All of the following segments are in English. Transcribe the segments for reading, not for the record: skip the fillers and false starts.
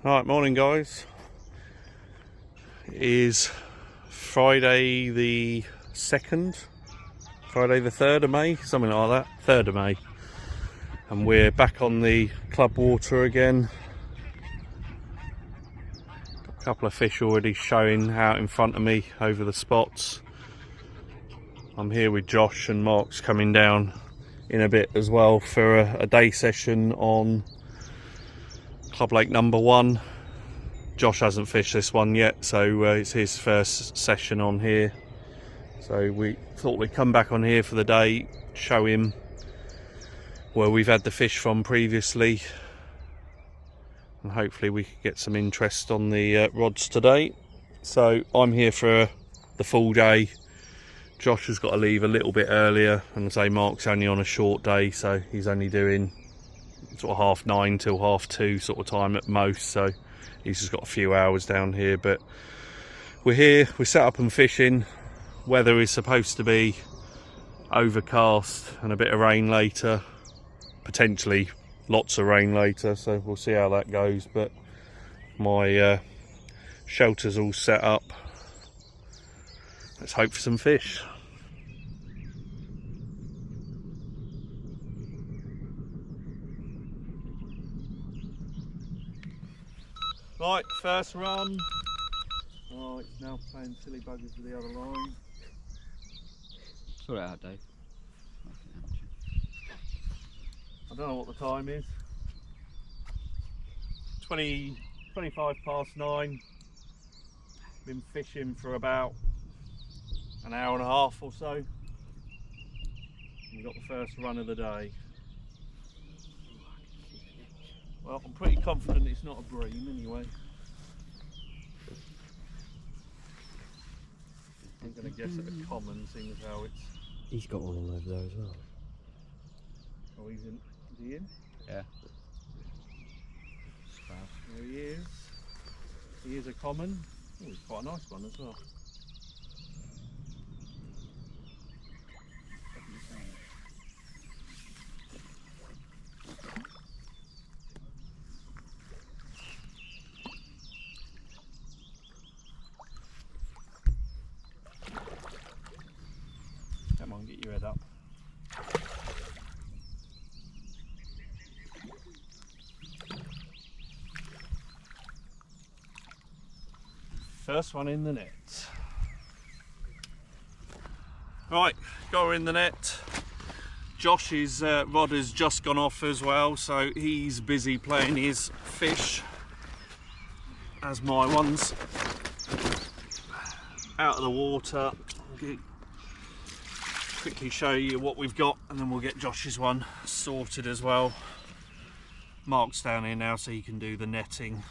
Alright, morning guys. It is Friday the 2nd, Friday the 3rd of May, something like that, 3rd of May. And we're back on the club water again. A couple of fish already showing out in front of me over the spots. I'm here with Josh, and Mark's coming down in a bit as well for a day session on Club Lake number 1. Josh hasn't fished this one yet, so it's his first session on here. So we thought we'd come back on here for the day, show him where we've had the fish from previously, and hopefully we could get some interest on the rods today. So I'm here for the full day. Josh has got to leave a little bit earlier, and say Mark's only on a short day, so he's only doing sort of 9:30 till 2:30 sort of time at most, so he's just got a few hours down here. But we're here, we're set up and fishing. Weather is supposed to be overcast and a bit of rain later, potentially lots of rain later, so we'll see how that goes. But my shelter's all set up. Let's hope for some fish. Right, first run. Oh, it's now playing silly buggers with the other line. Sort it out, Dave. I don't know what the time is. 25 past 9. Been fishing for about an hour and a half or so. We've got the first run of the day. Well, I'm pretty confident it's not a bream anyway. I'm going to guess at a common, seeing as how it's... He's got one on over there as well. Oh, he's in. Is he in? Yeah. There he is. He is a common. Oh, he's quite a nice one as well. Come on, get your head up. First one in the net. Right, got her in the net. Josh's rod has just gone off as well, so he's busy playing his fish as my one's out of the water. I'll quickly show you what we've got, and then we'll get Josh's one sorted as well. Mark's down here now so he can do the netting,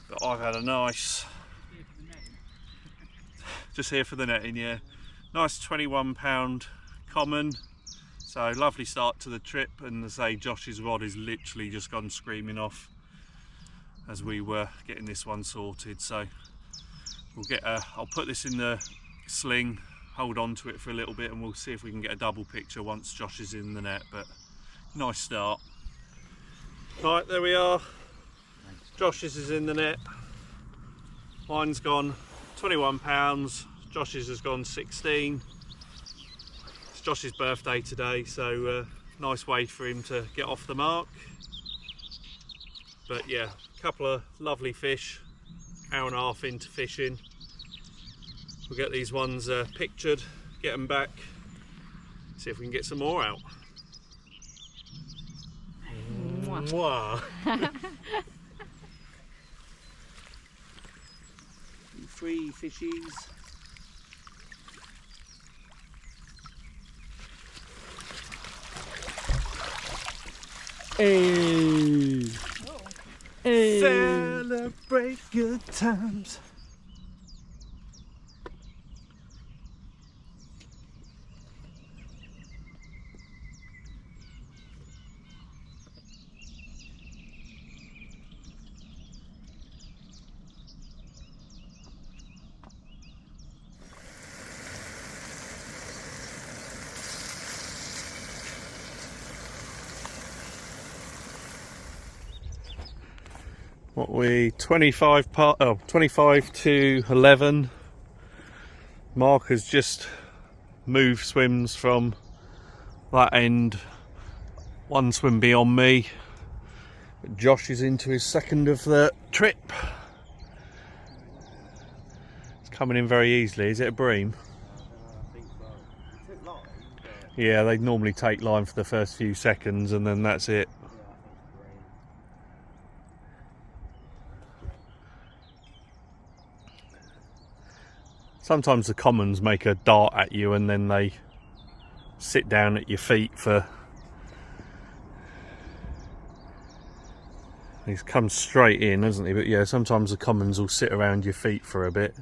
but I've had a nice... Just here for the netting, yeah. Nice 21-pound common. So lovely start to the trip, and as I say, Josh's rod is literally just gone screaming off as we were getting this one sorted. So we'll get I'll put this in the sling, hold on to it for a little bit, and we'll see if we can get a double picture once Josh is in the net. But nice start. Right, there we are. Josh's is in the net. Mine's gone 21 pounds, Josh's has gone 16. It's Josh's birthday today, so nice way for him to get off the mark. But yeah, a couple of lovely fish, hour and a half into fishing. We'll get these ones pictured, get them back, see if we can get some more out. Mwah. 3 fishies. Hey! Oh. Hey! Celebrate good times. What we 25 to 11. Mark has just moved swims from that end, one swim beyond me. Josh is into his second of the trip. It's coming in very easily. Is it a bream? I think so. It took line, but Yeah, they normally take line for the first few seconds and then that's it. yeah, I think Sometimes the commons make a dart at you and then they sit down at your feet for... He's come straight in, hasn't he? But yeah, sometimes the commons will sit around your feet for a bit.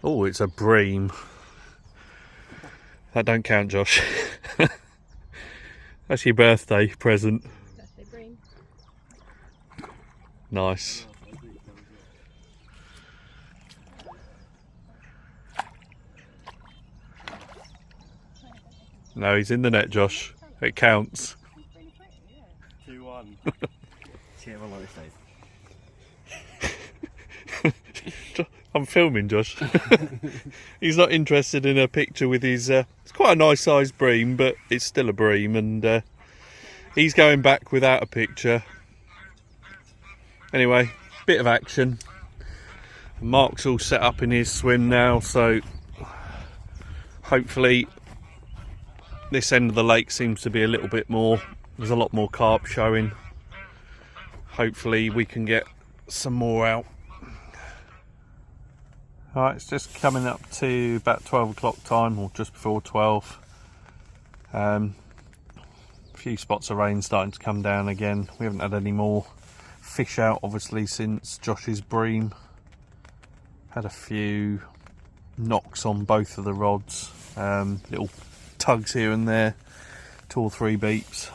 Oh, it's a bream. That don't count, Josh. That's your birthday present. Birthday bream. Nice. No, he's in the net, Josh. It counts. 2-1. See everyone like this, I'm filming, Josh. He's not interested in a picture with his... it's quite a nice sized bream, but it's still a bream, and he's going back without a picture. Anyway, bit of action. Mark's all set up in his swim now, so hopefully this end of the lake seems to be a little bit more... There's a lot more carp showing. Hopefully we can get some more out. Alright, it's just coming up to about 12 o'clock time, or just before 12. A few spots of rain starting to come down again. We haven't had any more fish out obviously since Josh's bream. Had a few knocks on both of the rods, little tugs here and there, 2 or 3 beeps,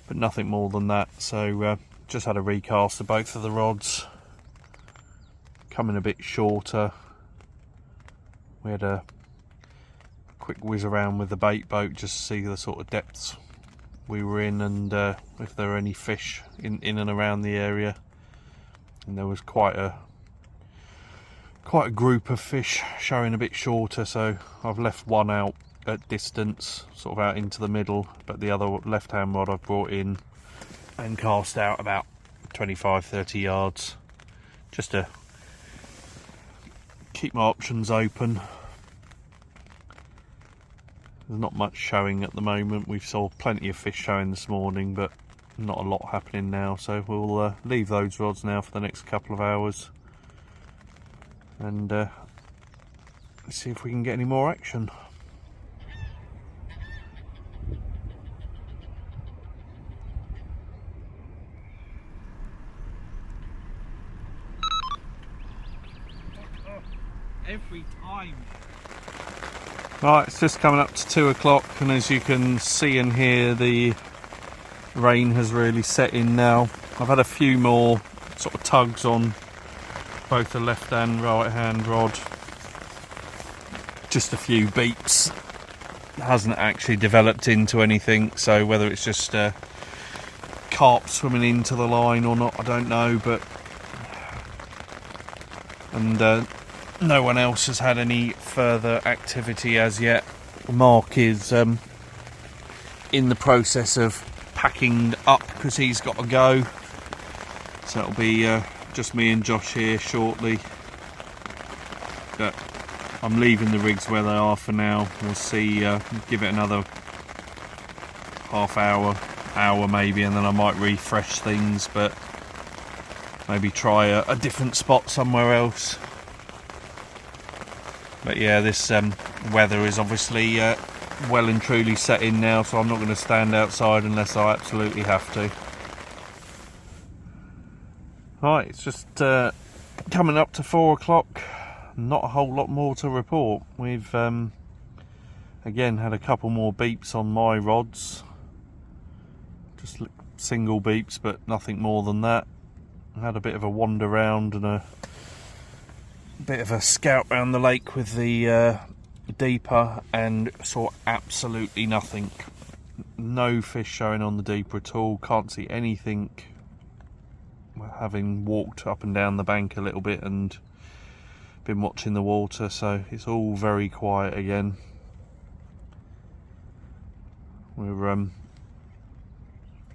but nothing more than that. So just had a recast of both of the rods, coming a bit shorter. We had a quick whiz around with the bait boat just to see the sort of depths we were in, and if there were any fish in and around the area. And there was quite a group of fish showing a bit shorter, so I've left one out at distance, sort of out into the middle, but the other left hand rod I've brought in and cast out about 25-30 yards, just to keep my options open. There's not much showing at the moment. We've saw plenty of fish showing this morning, but not a lot happening now, so we'll leave those rods now for the next couple of hours and see if we can get any more action. Every time. Right, it's just coming up to 2 o'clock, and as you can see and hear, the rain has really set in now. I've had a few more sort of tugs on both the left and right hand rod. Just a few beeps. It hasn't actually developed into anything, so whether it's just carp swimming into the line or not, I don't know, but... And no one else has had any further activity as yet. Mark is in the process of packing up because he's got to go, so it'll be just me and Josh here shortly. But I'm leaving the rigs where they are for now. We'll see, give it another half hour maybe, and then I might refresh things, but maybe try a different spot somewhere else. But yeah, this weather is obviously well and truly set in now, so I'm not going to stand outside unless I absolutely have to. Right, it's just coming up to 4 o'clock. Not a whole lot more to report. We've again had a couple more beeps on my rods. Just single beeps, but nothing more than that. I had a bit of a wander round and a bit of a scout around the lake with the deeper, and saw absolutely nothing. No fish showing on the deeper at all. Can't see anything having walked up and down the bank a little bit and been watching the water, so it's all very quiet again. We're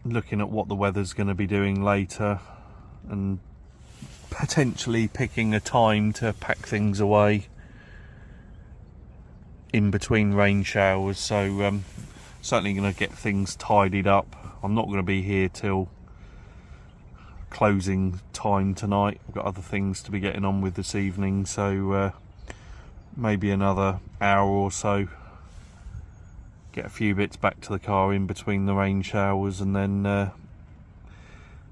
looking at what the weather's going to be doing later and potentially picking a time to pack things away in between rain showers, so certainly going to get things tidied up. I'm not going to be here till closing time tonight. I've got other things to be getting on with this evening, so maybe another hour or so, get a few bits back to the car in between the rain showers, and then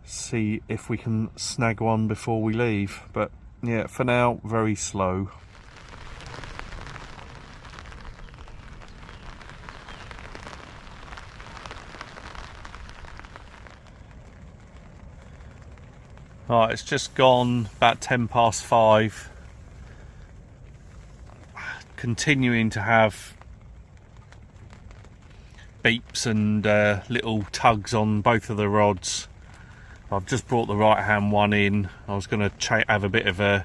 see if we can snag one before we leave. But yeah, for now, very slow. Right, it's just gone about 5:10. Continuing to have beeps and little tugs on both of the rods. I've just brought the right hand one in. I was going to have a bit of a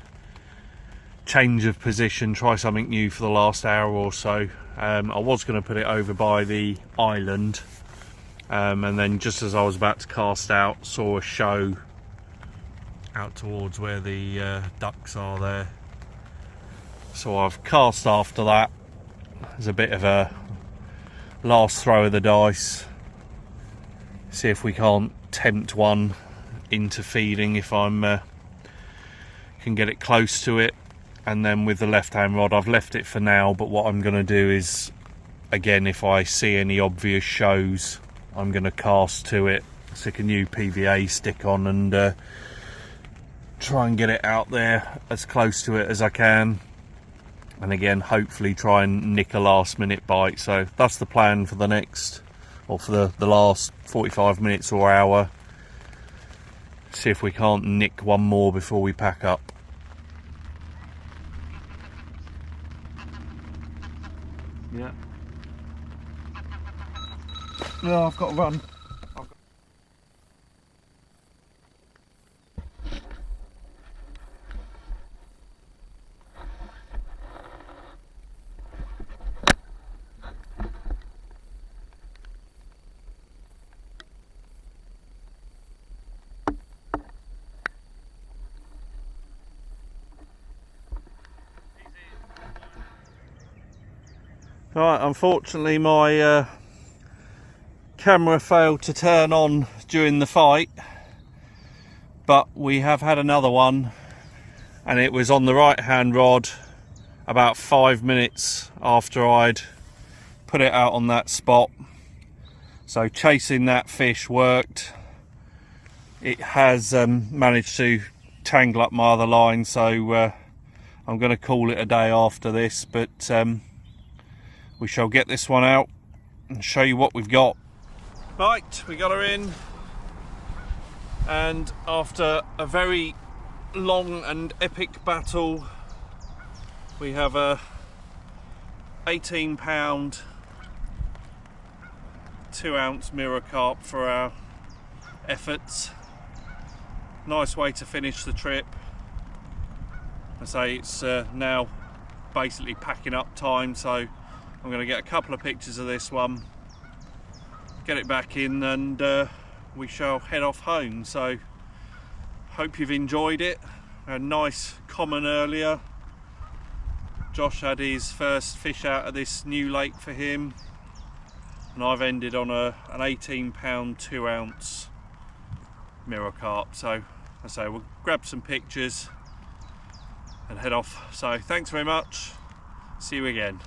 change of position, try something new for the last hour or so. I was going to put it over by the island, and then just as I was about to cast out, saw a show out towards where the ducks are there, so I've cast after that as a bit of a last throw of the dice, see if we can't tempt one into feeding if I'm can get it close to it. And then with the left hand rod, I've left it for now, but what I'm going to do is, again, if I see any obvious shows, I'm going to cast to it, stick a new PVA stick on, and try and get it out there as close to it as I can, and again hopefully try and nick a last minute bite. So that's the plan for the next, or for the last 45 minutes or hour. See if we can't nick one more before we pack up. Yeah. No, I've got to run. Right, unfortunately my camera failed to turn on during the fight, but we have had another one, and it was on the right hand rod about 5 minutes after I'd put it out on that spot. So chasing that fish worked. It has managed to tangle up my other line, so I'm going to call it a day after this, but we shall get this one out and show you what we've got. Right, we got her in, and after a very long and epic battle, we have a 18-pound 2-ounce mirror carp for our efforts. Nice way to finish the trip. I say it's now basically packing up time, so I'm going to get a couple of pictures of this one, get it back in, and we shall head off home. So hope you've enjoyed it. A nice common earlier. Josh had his first fish out of this new lake for him, and I've ended on an 18-pound 2-ounce mirror carp. So I say we'll grab some pictures and head off. So thanks very much, see you again.